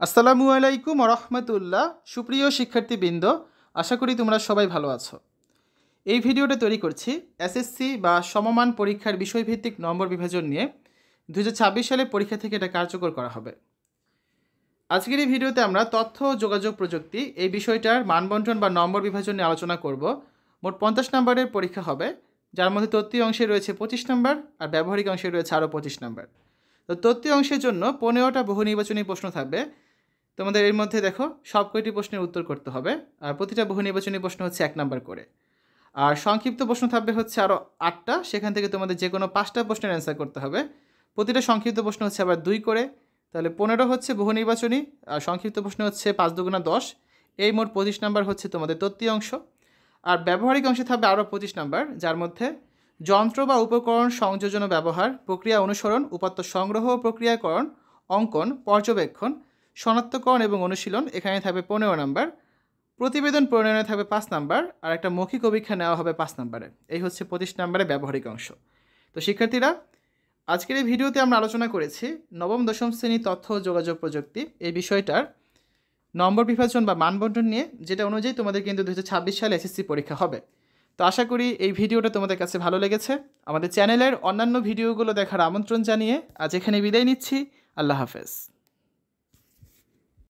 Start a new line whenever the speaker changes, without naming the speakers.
আসসালামু আলাইকুম রহমতুল্লাহ। সুপ্রিয় শিক্ষার্থীবৃন্দ, আশা করি তোমরা সবাই ভালো আছো। এই ভিডিওটা তৈরি করছি এসএসসি বা সমমান পরীক্ষার বিষয়ভিত্তিক নম্বর বিভাজন নিয়ে। 2026 সালে পরীক্ষা থেকে এটা কার্যকর করা হবে। আজকের এই ভিডিওতে আমরা তথ্য ও যোগাযোগ প্রযুক্তি এই বিষয়টার মানবন্টন বা নম্বর বিভাজন নিয়ে আলোচনা করব। মোট 50 নম্বরের পরীক্ষা হবে, যার মধ্যে তত্ত্বীয় অংশে রয়েছে 25 নম্বর আর ব্যবহারিক অংশে রয়েছে আরও 25 নম্বর। তো তত্ত্বীয় অংশের জন্য 15টা বহু নির্বাচনী প্রশ্ন থাকবে। তোমাদের এর মধ্যে দেখো সব কয়টি প্রশ্নের উত্তর করতে হবে, আর প্রতিটা বহু নির্বাচনী প্রশ্ন হচ্ছে 1 নাম্বার করে। আর সংক্ষিপ্ত প্রশ্ন থাকবে হচ্ছে আরও 8টা, সেখান থেকে তোমাদের যে কোনো 5টা প্রশ্নের অ্যান্সার করতে হবে। প্রতিটা সংক্ষিপ্ত প্রশ্ন হচ্ছে আবার 2 করে, তাহলে 15 হচ্ছে বহু নির্বাচনী, আর সংক্ষিপ্ত প্রশ্ন হচ্ছে 5 দুগুণা 10। এই মোট 25 নাম্বার হচ্ছে তোমাদের তত্ত্বীয় অংশ। আর ব্যবহারিক অংশে থাকবে আরও 25 নাম্বার, যার মধ্যে যন্ত্র বা উপকরণ সংযোজন ও ব্যবহার, প্রক্রিয়া অনুসরণ, উপাত্ত সংগ্রহ ও প্রক্রিয়াকরণ, অঙ্কন, পর্যবেক্ষণ, শনাক্তকরণ এবং অনুশীলন, এখানে থাকবে 15 নাম্বার। প্রতিবেদন প্রণয়নে থাকবে 5 নাম্বার, আর একটা মৌখিক অভিক্ষা নেওয়া হবে 5 নাম্বারে। এই হচ্ছে 25 নাম্বারে ব্যবহারিক অংশ। তো শিক্ষার্থীরা, আজকের এই ভিডিওতে আমরা আলোচনা করেছি নবম দশম শ্রেণী তথ্য ও যোগাযোগ প্রযুক্তি এই বিষয়টার নম্বর বিভাজন বা মানবন্টন নিয়ে, যেটা অনুযায়ী তোমাদের কিন্তু 2026 সালে এসএসসি পরীক্ষা হবে। তো আশা করি এই ভিডিওটা তোমাদের কাছে ভালো লেগেছে। আমাদের চ্যানেলের অন্যান্য ভিডিওগুলো দেখার আমন্ত্রণ জানিয়ে আজ এখানে বিদায় নিচ্ছি। আল্লাহ হাফেজ।